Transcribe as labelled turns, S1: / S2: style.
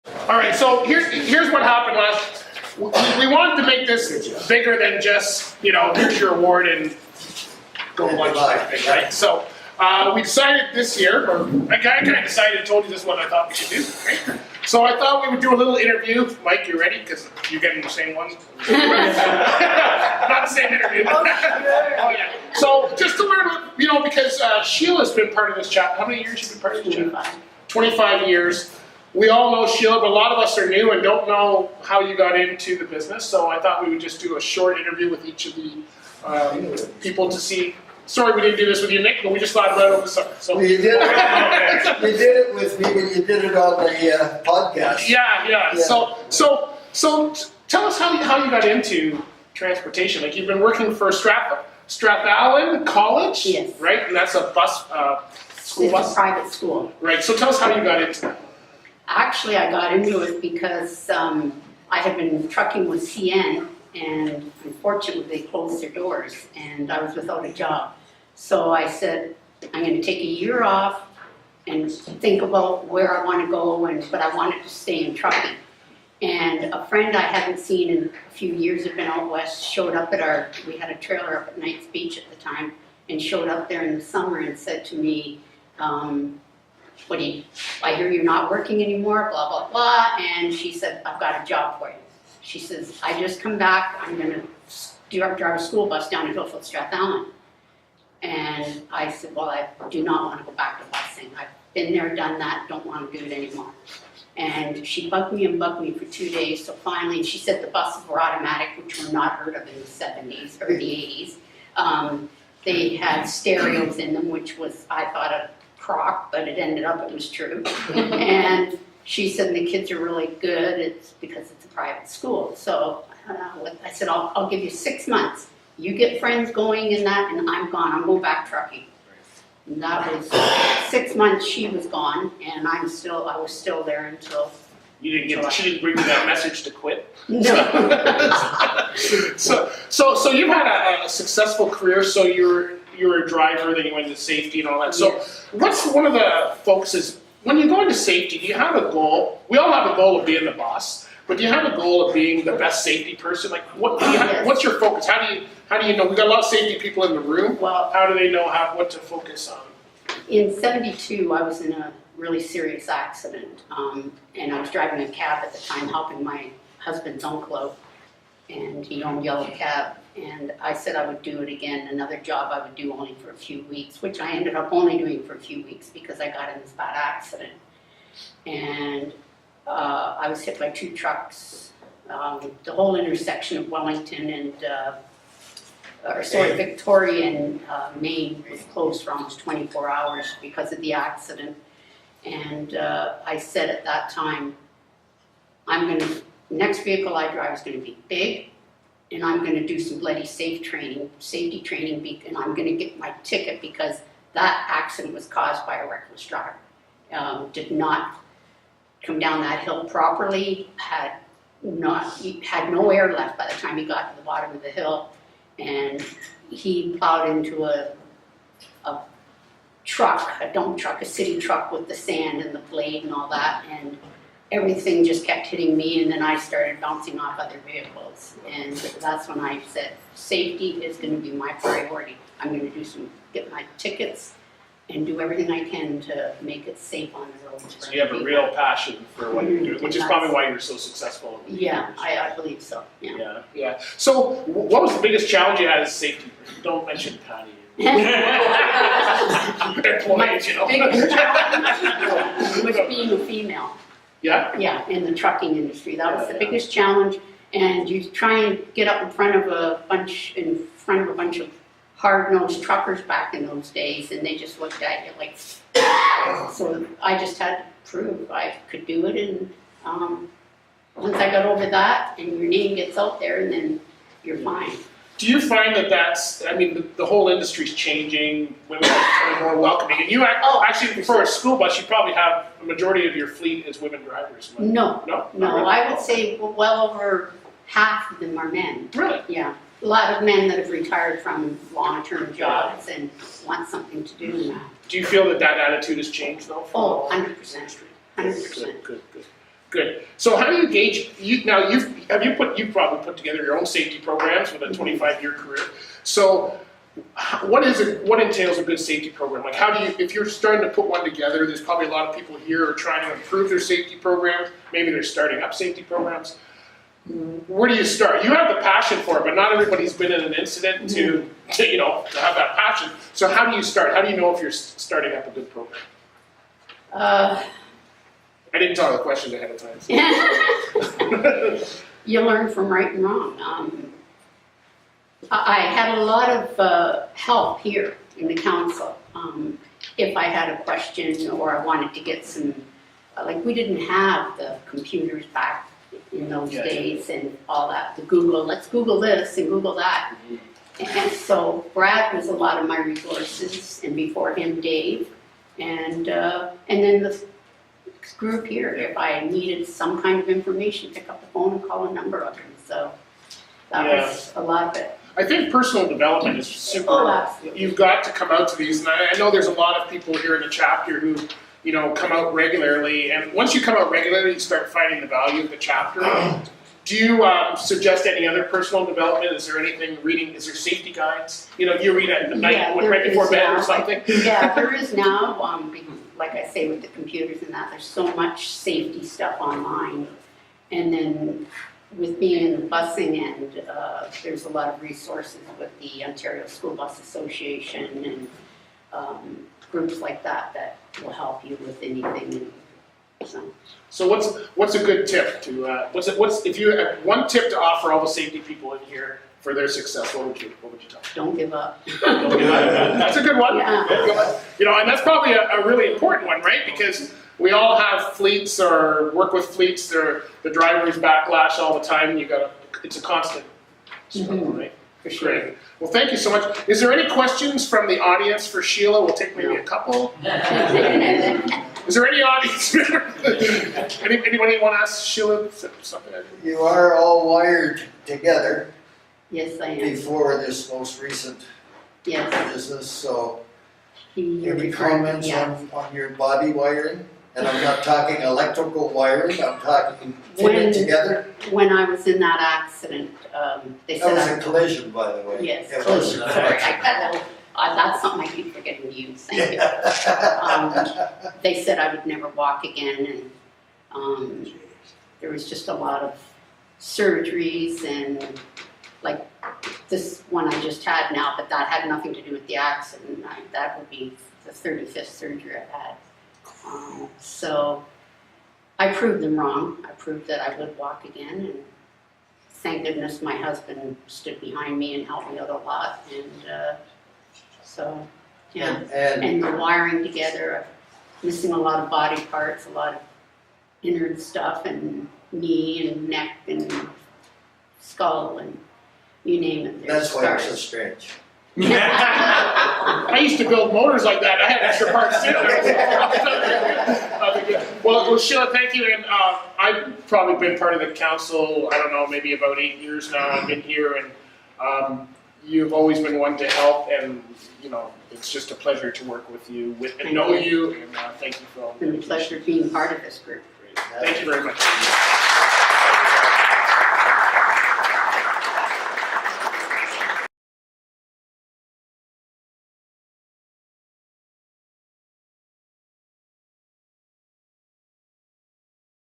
S1: All right, so here's what happened last. We wanted to make this bigger than just, here's your award and go lunch type thing, right? So we decided this year, or I kind of decided, told you this is what I thought we should do, right? So I thought we would do a little interview. Mike, you ready? Because you're getting the same one. Not the same interview. Oh, yeah. So just to learn, because Sheila's been part of this chat. How many years have you been part of this chat? 25 years. We all know Sheila, but a lot of us are new and don't know how you got into the business. So I thought we would just do a short interview with each of the people to see. Sorry we didn't do this with you, Nick, but we just thought right over the summer. So.
S2: Well, you did it with me, but you did it on the podcast.
S1: Yeah. So tell us how you got into transportation. Like you've been working for Strathallan College,
S3: yes,
S1: right? And that's a bus school bus.
S3: It's a private school,
S1: right? So tell us how you got into that.
S3: Actually, I got into it because I had been trucking with CN, and unfortunately they closed their doors and I was without a job. So I said, I'm going to take a year off and think about where I want to go, but I wanted to stay in trucking. And a friend I hadn't seen in a few years, had been out west, showed up at we had a trailer up at Knights Beach at the time, and showed up there in the summer and said to me, I hear you're not working anymore, blah, blah, blah. And she said, I've got a job for you. She says, I just come back, I'm going to drive a school bus down to Hillfield Strathallan. And I said, well, I do not want to go back to busing. I've been there, done that, don't want to do it anymore. And she bugged me for 2 days. So finally, she said the buses were automatic, which were not heard of in the 70s or the 80s. They had stereos in them, which was, I thought, a crock, but it ended up it was true. And she said the kids are really good. It's because it's a private school. So I said, I'll give you 6 months. You get friends going in that, and I'm gone. I'm going back trucking. And that was 6 months. She was gone, and I was still there until.
S1: She didn't bring you that message to quit.
S3: No.
S1: So you've had a successful career. So you were a driver, then you went into safety and all that. So what's one of the focuses when you go into safety? Do you have a goal? We all have a goal of being the boss, but do you have a goal of being the best safety person? Like what's your focus? How do you know? We've got a lot of safety people in the room.
S3: Well,
S1: how do they know what to focus on?
S3: In '72, I was in a really serious accident, and I was driving a cab at the time, helping my husband's uncle out, and he owned Yellow Cab, and I said I would do it again, another job I would do only for a few weeks, which I ended up only doing for a few weeks because I got in this bad accident. And I was hit by 2 trucks, the whole intersection of Wellington and Victoria and Maine was closed for almost 24 hours because of the accident. And I said at that time, next vehicle I drive is going to be big, and I'm going to do some bloody safety training, and I'm going to get my ticket because that accident was caused by a reckless driver. Did not come down that hill properly, had no air left by the time he got to the bottom of the hill, and he plowed into a dump truck, a city truck with the sand and the blade and all that, and everything just kept hitting me, and then I started bouncing off other vehicles. And that's when I said, safety is going to be my priority. I'm going to get my tickets and do everything I can to make it safe on the road.
S1: So you have a real passion for what you're doing, which is probably why you're so successful.
S3: Yeah, I believe so.
S1: Yeah. So what was the biggest challenge you had as safety? Don't mention Patty. Employees,
S3: Biggest challenge was being a female.
S1: Yeah?
S3: Yeah, in the trucking industry. That was the biggest challenge. And you try and get up in front of a bunch of hard-nosed truckers back in those days, and they just looked at you like. So I just had to prove I could do it, and once I got over that, and your name gets out there, and then you're fine.
S1: Do you find the whole industry's changing, women are becoming more welcoming, and you actually, for a school bus, you probably have a majority of your fleet as women drivers.
S3: No,
S1: really?
S3: I would say well over half of them are men.
S1: Really?
S3: Yeah. A lot of men that have retired from long-term jobs and want something to do now.
S1: Do you feel that attitude has changed though?
S3: Oh, 100%. 100%.
S1: Good. Good. So how do you gauge, you've probably put together your own safety programs with a 25-year career. So what entails a good safety program? Like how do you, if you're starting to put one together, there's probably a lot of people here who are trying to improve their safety programs. Maybe they're starting up safety programs. Where do you start? You have the passion for it, but not everybody's been in an incident to have that passion. So how do you start? How do you know if you're starting up a good program? I didn't tell the questions ahead of time. So.
S3: You learn from right and wrong. I had a lot of help here in the council. If I had a question or I wanted to get some, like we didn't have the computers back in those days and all that, let's Google this and Google that. And so Brad was a lot of my resources, and before him Dave, and then the group here, if I needed some kind of information, pick up the phone and call a number of them. So that was a lot of it.
S1: I think personal development is super.
S3: absolutely.
S1: You've got to come out to these, and I know there's a lot of people here in the chapter who, come out regularly. And once you come out regularly, you start finding the value of the chapter. Do you suggest any other personal development? Is there anything reading? Is there safety guides? You read at night, right before bed or something.
S3: Yeah, there is now. Like I say, with the computers and that, there's so much safety stuff online, and then with being in the busing end, there's a lot of resources with the Ontario School Bus Association and groups like that will help you with anything.
S1: So what's a good tip to if you have one tip to offer all the safety people in here for their success? What would you tell them?
S3: Don't give up.
S1: That's a good one.
S3: Yeah.
S1: And that's probably a really important one, right? Because we all have fleets or work with fleets. The drivers backlash all the time. It's a constant struggle, right?
S3: For sure.
S1: Great. Well, thank you so much. Is there any questions from the audience for Sheila? We'll take maybe a couple. Is there any audience? Anybody want to ask Sheila something?
S2: You are all wired together
S3: Yes, I am.
S2: before this most recent
S3: Yes.
S2: business, so
S3: You're
S2: any
S3: referring-
S2: comments
S3: yeah.
S2: on your body wiring? And I'm not talking electrical wiring, I'm talking
S3: When-
S2: fitted together.
S3: When I was in that accident, they
S2: That
S3: said
S2: was
S3: I
S2: a collision, by the way.
S3: Yes,
S2: It
S3: collision,
S2: wasn't
S3: sorry,
S2: electrical.
S3: that's something I keep forgetting to use, thank you. They said I would never walk again, and there was just a lot of surgeries and like this one I just had now, but that had nothing to do with the accident. That would be the 35th surgery I've had. So I proved them wrong. I proved that I would walk again, and thank goodness my husband stood behind me and helped me out a lot. And so, yeah. And the wiring together, missing a lot of body parts, a lot of innard stuff, and knee and neck and skull and you name it.
S2: That's why it's so strange.
S1: I used to build motors like that. I had extra parts too. Well, Sheila, thank you. And I've probably been part of the council, I don't know, maybe about 8 years now. I've been here, and you've always been one to help. And it's just a pleasure to work with you and know you. And thank you for all.
S3: It's been a pleasure being part of this group.
S1: Thank you very much.